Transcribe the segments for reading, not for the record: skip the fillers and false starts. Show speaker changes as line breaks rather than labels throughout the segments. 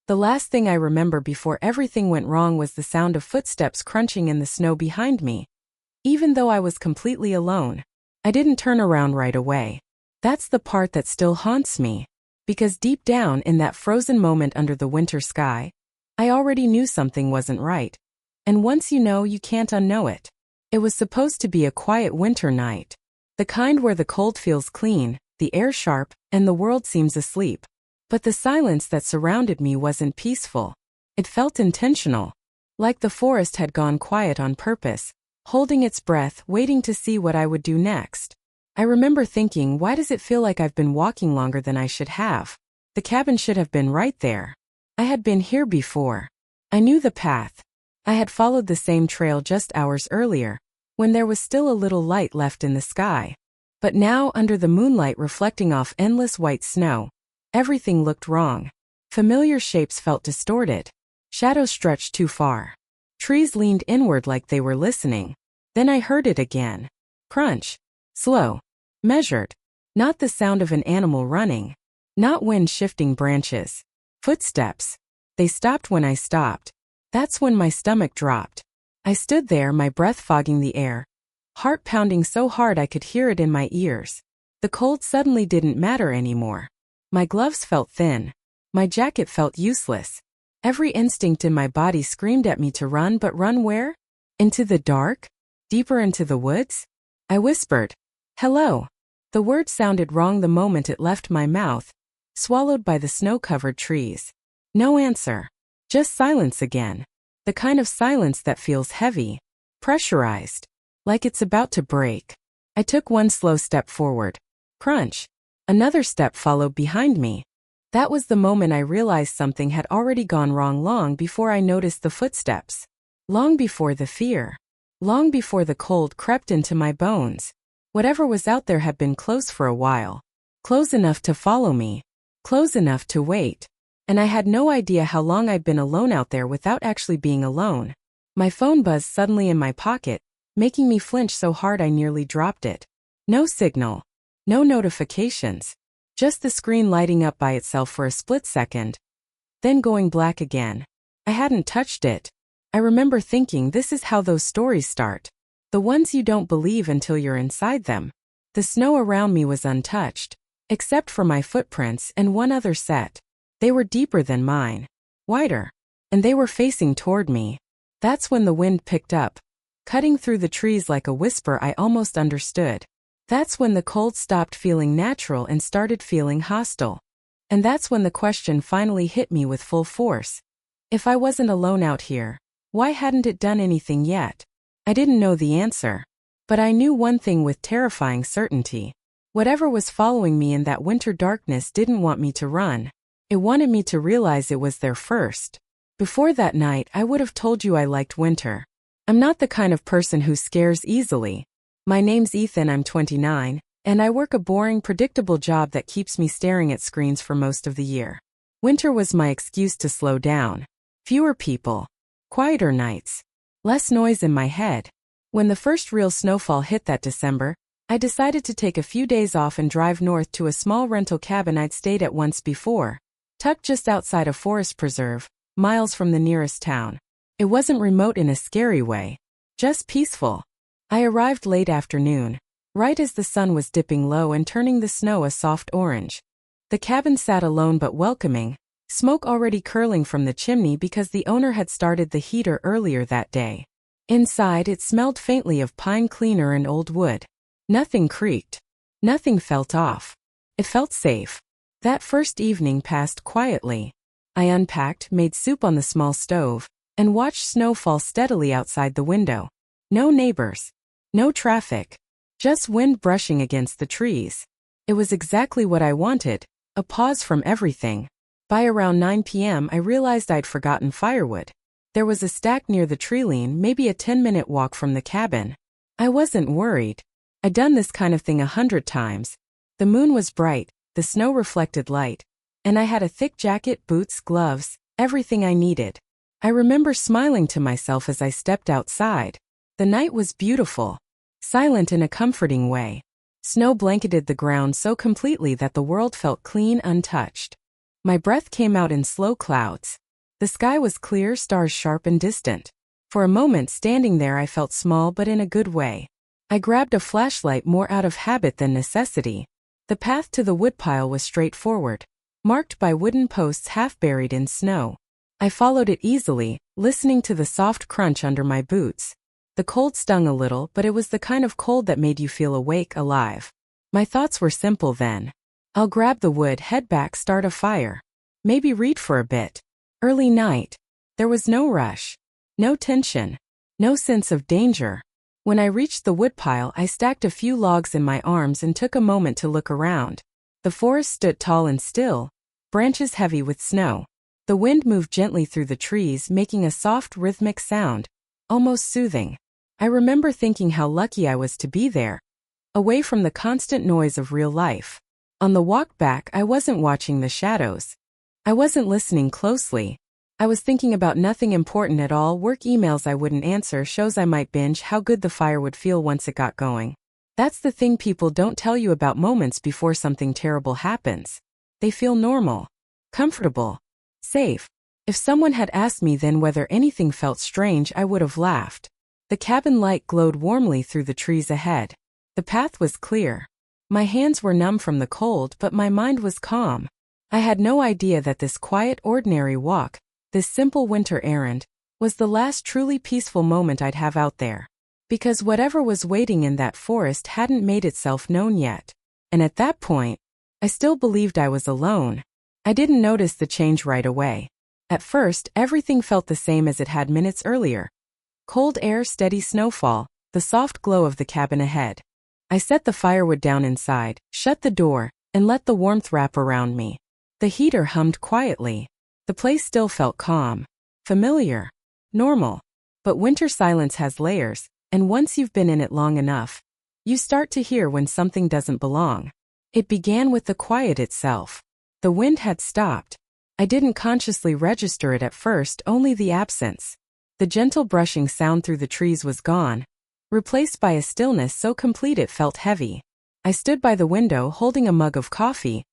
The last thing I remember before everything went wrong was the sound of footsteps crunching in the snow behind me. Even though I was completely alone, I didn't turn around right away. That's the part that still haunts me. Because deep down in that frozen moment under the winter sky, I already knew something wasn't right. And once you know, you can't unknow it. It was supposed to be a quiet winter night. The kind where the cold feels clean, the air sharp, and the world seems asleep. But the silence that surrounded me wasn't peaceful. It felt intentional. Like the forest had gone quiet on purpose, holding its breath, waiting to see what I would do next. I remember thinking, why does it feel like I've been walking longer than I should have? The cabin should have been right there. I had been here before. I knew the path. I had followed the same trail just hours earlier, when there was still a little light left in the sky. But now, under the moonlight reflecting off endless white snow, everything looked wrong. Familiar shapes felt distorted. Shadows stretched too far. Trees leaned inward like they were listening. Then I heard it again. Crunch. Slow. Measured. Not the sound of an animal running. Not wind shifting branches. Footsteps. They stopped when I stopped. That's when my stomach dropped. I stood there, my breath fogging the air, heart pounding so hard I could hear it in my ears. The cold suddenly didn't matter anymore. My gloves felt thin. My jacket felt useless. Every instinct in my body screamed at me to run, but run where? Into the dark? Deeper into the woods? I whispered, "Hello." The word sounded wrong the moment it left my mouth, swallowed by the snow-covered trees. No answer. Just silence again. The kind of silence that feels heavy, pressurized, like it's about to break. I took one slow step forward. Crunch. Another step followed behind me. That was the moment I realized something had already gone wrong, long before I noticed the footsteps. Long before the fear. Long before the cold crept into my bones. Whatever was out there had been close for a while. Close enough to follow me. Close enough to wait. And I had no idea how long I'd been alone out there without actually being alone. My phone buzzed suddenly in my pocket, making me flinch so hard I nearly dropped it. No signal. No notifications. Just the screen lighting up by itself for a split second. Then going black again. I hadn't touched it. I remember thinking, this is how those stories start. The ones you don't believe until you're inside them. The snow around me was untouched, except for my footprints and one other set. They were deeper than mine. Wider. And they were facing toward me. That's when the wind picked up, cutting through the trees like a whisper I almost understood. That's when the cold stopped feeling natural and started feeling hostile. And that's when the question finally hit me with full force. If I wasn't alone out here, why hadn't it done anything yet? I didn't know the answer. But I knew one thing with terrifying certainty. Whatever was following me in that winter darkness didn't want me to run. It wanted me to realize it was there first. Before that night, I would have told you I liked winter. I'm not the kind of person who scares easily. My name's Ethan, I'm 29, and I work a boring, predictable job that keeps me staring at screens for most of the year. Winter was my excuse to slow down. Fewer people. Quieter nights. Less noise in my head. When the first real snowfall hit that December, I decided to take a few days off and drive north to a small rental cabin I'd stayed at once before, tucked just outside a forest preserve, miles from the nearest town. It wasn't remote in a scary way, just peaceful. I arrived late afternoon, right as the sun was dipping low and turning the snow a soft orange. The cabin sat alone but welcoming, smoke already curling from the chimney because the owner had started the heater earlier that day. Inside, it smelled faintly of pine cleaner and old wood. Nothing creaked. Nothing felt off. It felt safe. That first evening passed quietly. I unpacked, made soup on the small stove, and watched snow fall steadily outside the window. No neighbors. No traffic. Just wind brushing against the trees. It was exactly what I wanted, a pause from everything. By around 9 p.m. I realized I'd forgotten firewood. There was a stack near the treeline, maybe a 10-minute walk from the cabin. I wasn't worried. I'd done this kind of thing 100 times. The moon was bright, the snow reflected light, and I had a thick jacket, boots, gloves, everything I needed. I remember smiling to myself as I stepped outside. The night was beautiful. Silent in a comforting way. Snow blanketed the ground so completely that the world felt clean, untouched. My breath came out in slow clouds. The sky was clear, stars sharp and distant. For a moment standing there I felt small but in a good way. I grabbed a flashlight more out of habit than necessity. The path to the woodpile was straightforward, marked by wooden posts half buried in snow. I followed it easily, listening to the soft crunch under my boots. The cold stung a little, but it was the kind of cold that made you feel awake, alive. My thoughts were simple then. I'll grab the wood, head back, start a fire. Maybe read for a bit. Early night. There was no rush. No tension. No sense of danger. When I reached the woodpile, I stacked a few logs in my arms and took a moment to look around. The forest stood tall and still, branches heavy with snow. The wind moved gently through the trees, making a soft, rhythmic sound, almost soothing. I remember thinking how lucky I was to be there, away from the constant noise of real life. On the walk back, I wasn't watching the shadows. I wasn't listening closely. I was thinking about nothing important at all: work emails I wouldn't answer, shows I might binge, how good the fire would feel once it got going. That's the thing people don't tell you about moments before something terrible happens. They feel normal, comfortable, safe. If someone had asked me then whether anything felt strange, I would have laughed. The cabin light glowed warmly through the trees ahead. The path was clear. My hands were numb from the cold, but my mind was calm. I had no idea that this quiet, ordinary walk, this simple winter errand, was the last truly peaceful moment I'd have out there. Because whatever was waiting in that forest hadn't made itself known yet. And at that point, I still believed I was alone. I didn't notice the change right away. At first, everything felt the same as it had minutes earlier. Cold air, steady snowfall, the soft glow of the cabin ahead. I set the firewood down inside, shut the door, and let the warmth wrap around me. The heater hummed quietly. The place still felt calm, familiar, normal. But winter silence has layers, and once you've been in it long enough, you start to hear when something doesn't belong. It began with the quiet itself. The wind had stopped. I didn't consciously register it at first, only the absence. The gentle brushing sound through the trees was gone, replaced by a stillness so complete it felt heavy. I stood by the window holding a mug of coffee,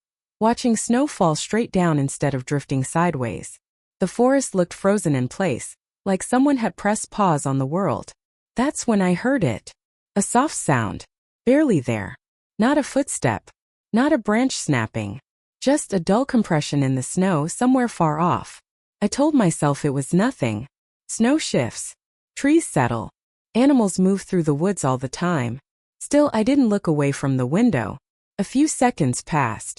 watching snow fall straight down instead of drifting sideways. The forest looked frozen in place, like someone had pressed pause on the world. That's when I heard it. A soft sound. Barely there. Not a footstep. Not a branch snapping. Just a dull compression in the snow somewhere far off. I told myself it was nothing. Snow shifts. Trees settle. Animals move through the woods all the time. Still, I didn't look away from the window. A few seconds passed.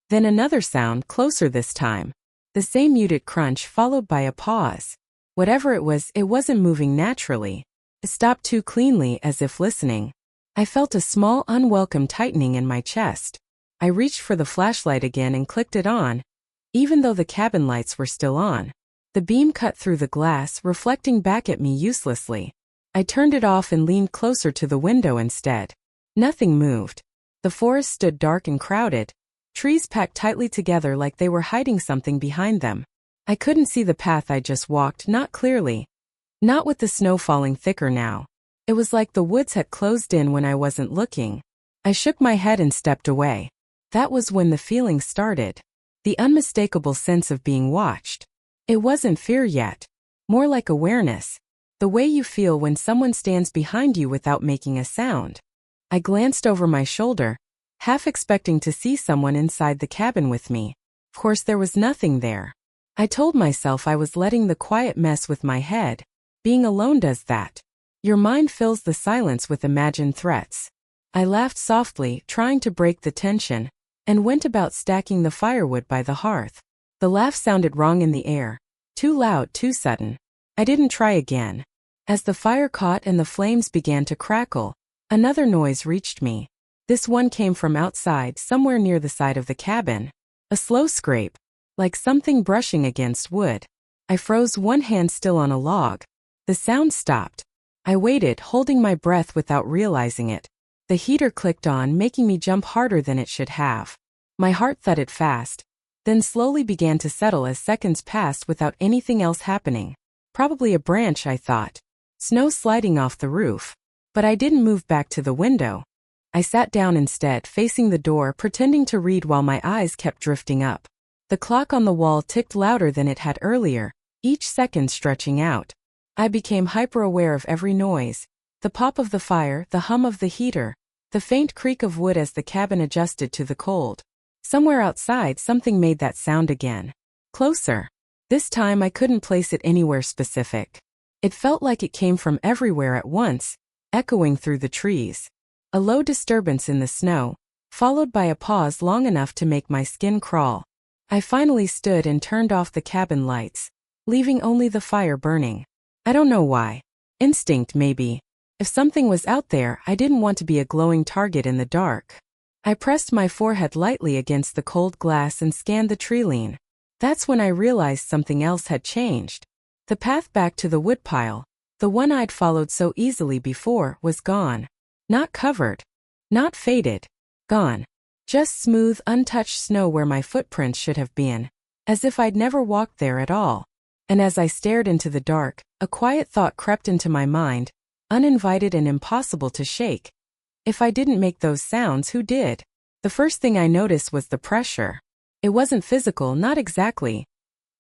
Then another sound, closer this time. The same muted crunch followed by a pause. Whatever it wasn't moving naturally. It stopped too cleanly, as if listening. I felt a small, unwelcome tightening in my chest. I reached for the flashlight again and clicked it on, even though the cabin lights were still on. The beam cut through the glass, reflecting back at me uselessly. I turned it off and leaned closer to the window instead. Nothing moved. The forest stood dark and crowded, trees packed tightly together like they were hiding something behind them. I couldn't see the path I just walked, not clearly. Not with the snow falling thicker now. It was like the woods had closed in when I wasn't looking. I shook my head and stepped away. That was when the feeling started. The unmistakable sense of being watched. It wasn't fear yet. More like awareness. The way you feel when someone stands behind you without making a sound. I glanced over my shoulder, half expecting to see someone inside the cabin with me. Of course, there was nothing there. I told myself I was letting the quiet mess with my head. Being alone does that. Your mind fills the silence with imagined threats. I laughed softly, trying to break the tension, and went about stacking the firewood by the hearth. The laugh sounded wrong in the air. Too loud, too sudden. I didn't try again. As the fire caught and the flames began to crackle, another noise reached me. This one came from outside, somewhere near the side of the cabin. A slow scrape, like something brushing against wood. I froze, one hand still on a log. The sound stopped. I waited, holding my breath without realizing it. The heater clicked on, making me jump harder than it should have. My heart thudded fast, then slowly began to settle as seconds passed without anything else happening. Probably a branch, I thought. Snow sliding off the roof. But I didn't move back to the window. I sat down instead, facing the door, pretending to read while my eyes kept drifting up. The clock on the wall ticked louder than it had earlier, each second stretching out. I became hyper-aware of every noise. The pop of the fire, the hum of the heater, the faint creak of wood as the cabin adjusted to the cold. Somewhere outside, something made that sound again. Closer. This time I couldn't place it anywhere specific. It felt like it came from everywhere at once, echoing through the trees. A low disturbance in the snow, followed by a pause long enough to make my skin crawl. I finally stood and turned off the cabin lights, leaving only the fire burning. I don't know why. Instinct, maybe. If something was out there, I didn't want to be a glowing target in the dark. I pressed my forehead lightly against the cold glass and scanned the treeline. That's when I realized something else had changed. The path back to the woodpile, the one I'd followed so easily before, was gone. Not covered. Not faded. Gone. Just smooth, untouched snow where my footprints should have been, as if I'd never walked there at all. And as I stared into the dark, a quiet thought crept into my mind, uninvited and impossible to shake. If I didn't make those sounds, who did? The first thing I noticed was the pressure. It wasn't physical, not exactly.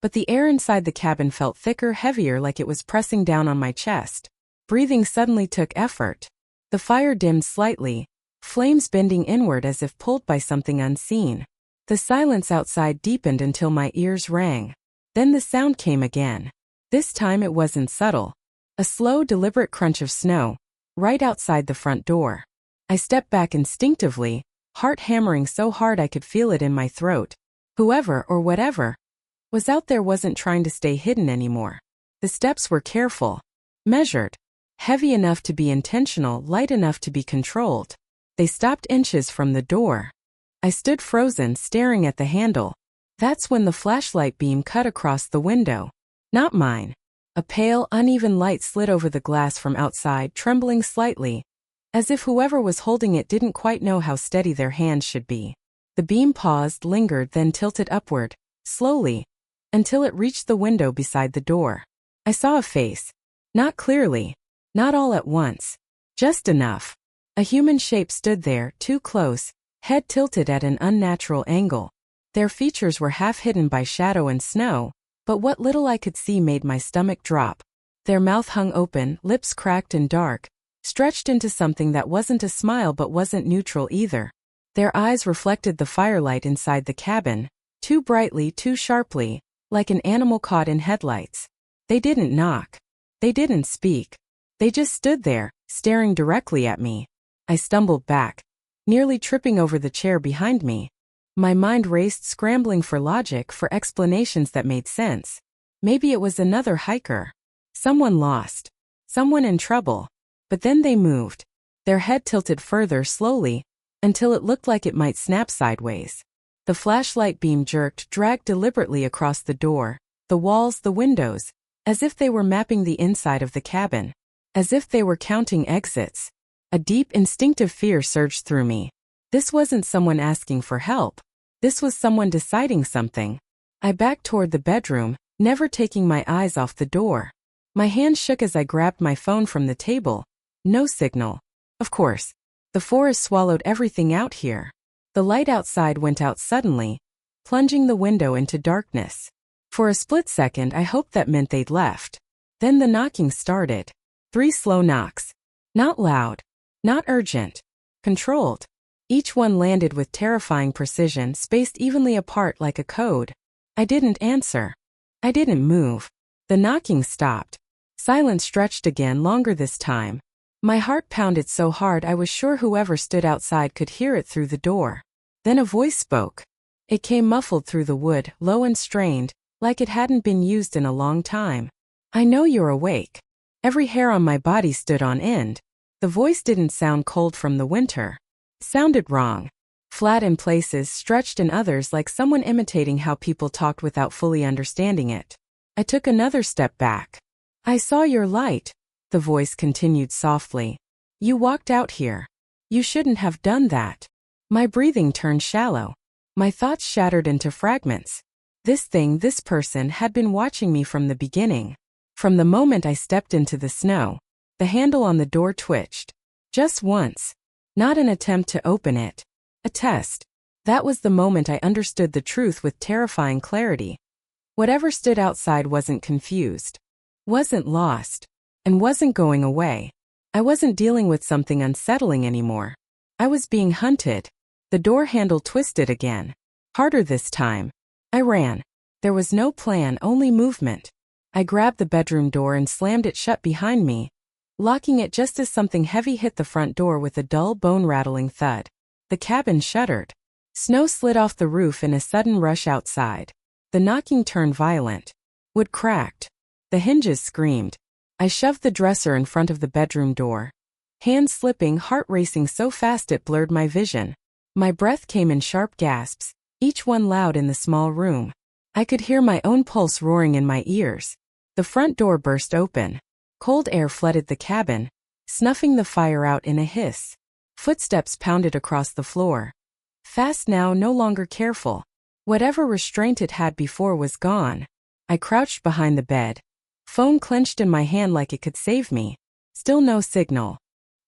But the air inside the cabin felt thicker, heavier, like it was pressing down on my chest. Breathing suddenly took effort. The fire dimmed slightly, flames bending inward as if pulled by something unseen. The silence outside deepened until my ears rang. Then the sound came again. This time it wasn't subtle. A slow, deliberate crunch of snow, right outside the front door. I stepped back instinctively, heart hammering so hard I could feel it in my throat. Whoever, or whatever, was out there wasn't trying to stay hidden anymore. The steps were careful, measured, heavy enough to be intentional, light enough to be controlled. They stopped inches from the door. I stood frozen, staring at the handle. That's when the flashlight beam cut across the window. Not mine. A pale, uneven light slid over the glass from outside, trembling slightly, as if whoever was holding it didn't quite know how steady their hands should be. The beam paused, lingered, then tilted upward, slowly, until it reached the window beside the door. I saw a face. Not clearly. Not all at once. Just enough. A human shape stood there, too close, head tilted at an unnatural angle. Their features were half hidden by shadow and snow, but what little I could see made my stomach drop. Their mouth hung open, lips cracked and dark, stretched into something that wasn't a smile but wasn't neutral either. Their eyes reflected the firelight inside the cabin, too brightly, too sharply, like an animal caught in headlights. They didn't knock. They didn't speak. They just stood there, staring directly at me. I stumbled back, nearly tripping over the chair behind me. My mind raced, scrambling for logic, for explanations that made sense. Maybe it was another hiker. Someone lost. Someone in trouble. But then they moved. Their head tilted further, slowly, until it looked like it might snap sideways. The flashlight beam jerked, dragged deliberately across the door, the walls, the windows, as if they were mapping the inside of the cabin. As if they were counting exits. A deep, instinctive fear surged through me. This wasn't someone asking for help. This was someone deciding something. I backed toward the bedroom, never taking my eyes off the door. My hand shook as I grabbed my phone from the table. No signal. Of course. The forest swallowed everything out here. The light outside went out suddenly, plunging the window into darkness. For a split second I hoped that meant they'd left. Then the knocking started. 3 slow knocks. Not loud. Not urgent. Controlled. Each one landed with terrifying precision, spaced evenly apart like a code. I didn't answer. I didn't move. The knocking stopped. Silence stretched again, longer this time. My heart pounded so hard I was sure whoever stood outside could hear it through the door. Then a voice spoke. It came muffled through the wood, low and strained, like it hadn't been used in a long time. I know you're awake. Every hair on my body stood on end. The voice didn't sound cold from the winter. It sounded wrong. Flat in places, stretched in others, like someone imitating how people talked without fully understanding it. I took another step back. I saw your light. The voice continued softly. You walked out here. You shouldn't have done that. My breathing turned shallow. My thoughts shattered into fragments. This thing, this person, had been watching me from the beginning. From the moment I stepped into the snow. The handle on the door twitched. Just once. Not an attempt to open it. A test. That was the moment I understood the truth with terrifying clarity. Whatever stood outside wasn't confused, wasn't lost, and wasn't going away. I wasn't dealing with something unsettling anymore. I was being hunted. The door handle twisted again. Harder this time. I ran. There was no plan, only movement. I grabbed the bedroom door and slammed it shut behind me, locking it just as something heavy hit the front door with a dull, bone-rattling thud. The cabin shuddered. Snow slid off the roof in a sudden rush outside. The knocking turned violent. Wood cracked. The hinges screamed. I shoved the dresser in front of the bedroom door. Hands slipping, heart racing so fast it blurred my vision. My breath came in sharp gasps, each one loud in the small room. I could hear my own pulse roaring in my ears. The front door burst open. Cold air flooded the cabin, snuffing the fire out in a hiss. Footsteps pounded across the floor. Fast now, no longer careful. Whatever restraint it had before was gone. I crouched behind the bed. Phone clenched in my hand like it could save me. Still no signal.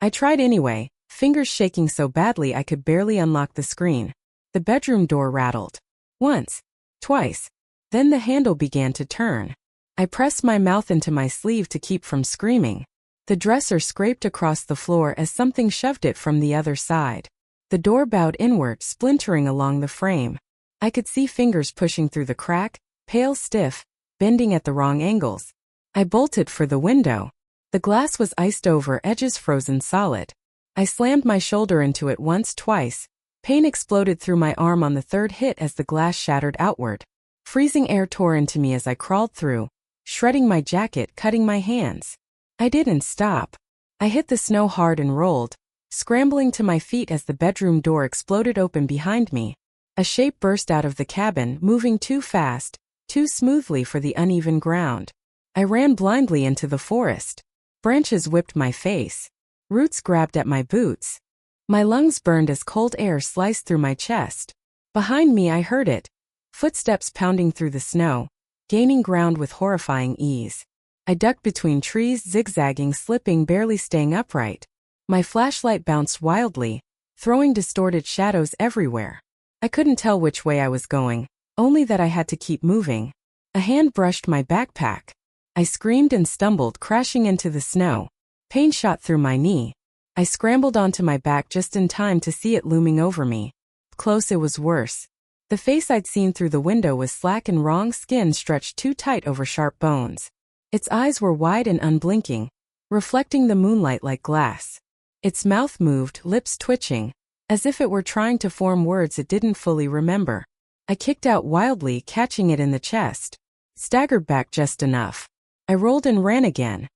I tried anyway, fingers shaking so badly I could barely unlock the screen. The bedroom door rattled. Once. Twice. Then the handle began to turn. I pressed my mouth into my sleeve to keep from screaming. The dresser scraped across the floor as something shoved it from the other side. The door bowed inward, splintering along the frame. I could see fingers pushing through the crack, pale stiff, bending at the wrong angles. I bolted for the window. The glass was iced over, edges frozen solid. I slammed my shoulder into it once, twice. Pain exploded through my arm on the third hit as the glass shattered outward. Freezing air tore into me as I crawled through, shredding my jacket, cutting my hands. I didn't stop. I hit the snow hard and rolled, scrambling to my feet as the bedroom door exploded open behind me. A shape burst out of the cabin, moving too fast, too smoothly for the uneven ground. I ran blindly into the forest. Branches whipped my face. Roots grabbed at my boots. My lungs burned as cold air sliced through my chest. Behind me I heard it. Footsteps pounding through the snow, gaining ground with horrifying ease. I ducked between trees, zigzagging, slipping, barely staying upright. My flashlight bounced wildly, throwing distorted shadows everywhere. I couldn't tell which way I was going, only that I had to keep moving. A hand brushed my backpack. I screamed and stumbled, crashing into the snow. Pain shot through my knee. I scrambled onto my back just in time to see it looming over me. Close, it was worse. The face I'd seen through the window was slack and wrong, skin stretched too tight over sharp bones. Its eyes were wide and unblinking, reflecting the moonlight like glass. Its mouth moved, lips twitching, as if it were trying to form words it didn't fully remember. I kicked out wildly, catching it in the chest. Staggered back just enough. I rolled and ran again.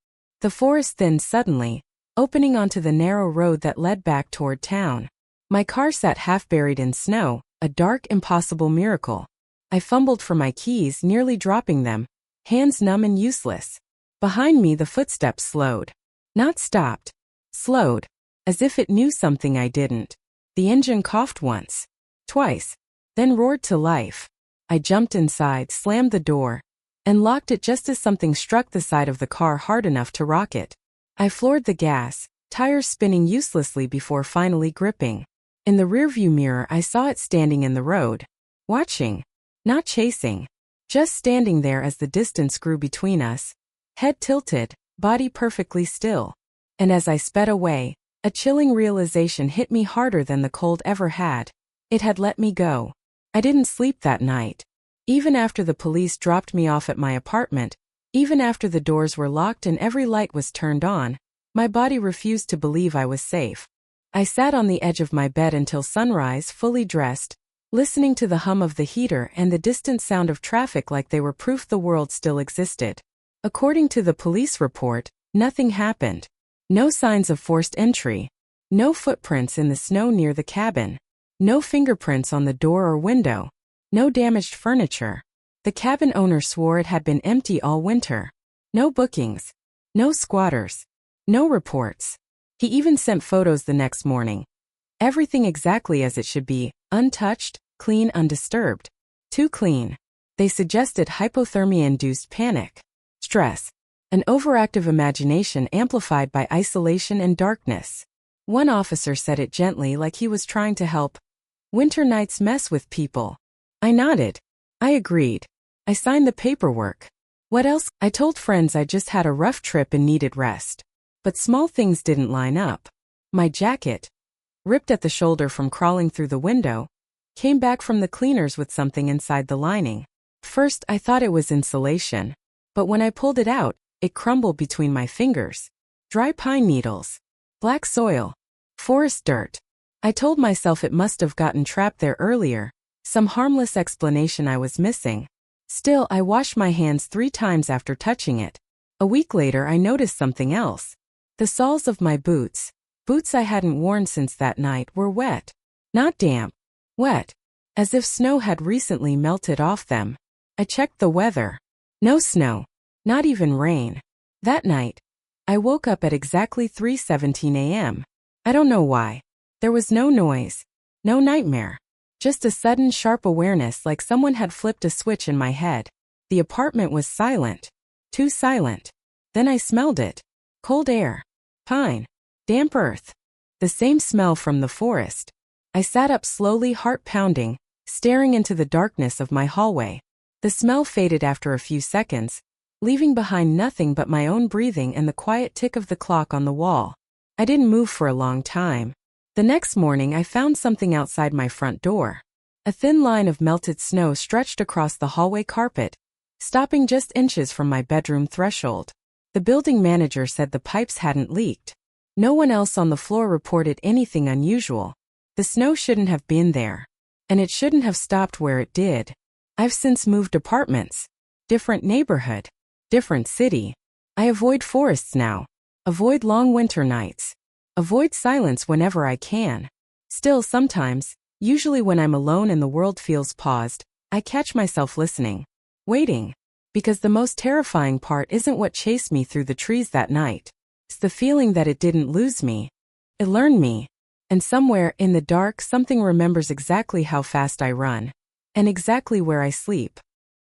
The forest thinned suddenly, opening onto the narrow road that led back toward town. My car sat half buried in snow, a dark, impossible miracle. I fumbled for my keys, nearly dropping them, hands numb and useless. Behind me the footsteps slowed. Not stopped. Slowed. As if it knew something I didn't. The engine coughed once. Twice. Then roared to life. I jumped inside, slammed the door, and locked it just as something struck the side of the car hard enough to rock it. I floored the gas, tires spinning uselessly before finally gripping. In the rearview mirror I saw it standing in the road. Watching. Not chasing. Just standing there as the distance grew between us. Head tilted, body perfectly still. And as I sped away, a chilling realization hit me harder than the cold ever had. It had let me go. I didn't sleep that night. Even after the police dropped me off at my apartment, even after the doors were locked and every light was turned on, my body refused to believe I was safe. I sat on the edge of my bed until sunrise, fully dressed, listening to the hum of the heater and the distant sound of traffic like they were proof the world still existed. According to the police report, nothing happened. No signs of forced entry. No footprints in the snow near the cabin. No fingerprints on the door or window. No damaged furniture. The cabin owner swore it had been empty all winter. No bookings. No squatters. No reports. He even sent photos the next morning. Everything exactly as it should be, untouched, clean, undisturbed. Too clean. They suggested hypothermia-induced panic. Stress. An overactive imagination amplified by isolation and darkness. One officer said it gently like he was trying to help. Winter nights mess with people. I nodded. I agreed. I signed the paperwork. What else? I told friends I just had a rough trip and needed rest. But small things didn't line up. My jacket, ripped at the shoulder from crawling through the window, came back from the cleaners with something inside the lining. First, I thought it was insulation. But when I pulled it out, it crumbled between my fingers. Dry pine needles. Black soil. Forest dirt. I told myself it must have gotten trapped there earlier, some harmless explanation I was missing. Still, I washed my hands 3 times after touching it. A week later, I noticed something else. The soles of my boots I hadn't worn since that night, were wet. Not damp. Wet. As if snow had recently melted off them. I checked the weather. No snow. Not even rain. That night, I woke up at exactly 3:17 a.m. I don't know why. There was no noise. No nightmare. Just a sudden sharp awareness like someone had flipped a switch in my head. The apartment was silent. Too silent. Then I smelled it. Cold air. Pine. Damp earth. The same smell from the forest. I sat up slowly, heart pounding, staring into the darkness of my hallway. The smell faded after a few seconds, leaving behind nothing but my own breathing and the quiet tick of the clock on the wall. I didn't move for a long time. The next morning I found something outside my front door. A thin line of melted snow stretched across the hallway carpet, stopping just inches from my bedroom threshold. The building manager said the pipes hadn't leaked. No one else on the floor reported anything unusual. The snow shouldn't have been there. And it shouldn't have stopped where it did. I've since moved apartments. Different neighborhood. Different city. I avoid forests now. Avoid long winter nights. Avoid silence whenever I can. Still sometimes, usually when I'm alone and the world feels paused, I catch myself listening. Waiting. Because the most terrifying part isn't what chased me through the trees that night. It's the feeling that it didn't lose me. It learned me. And somewhere in the dark something remembers exactly how fast I run. And exactly where I sleep.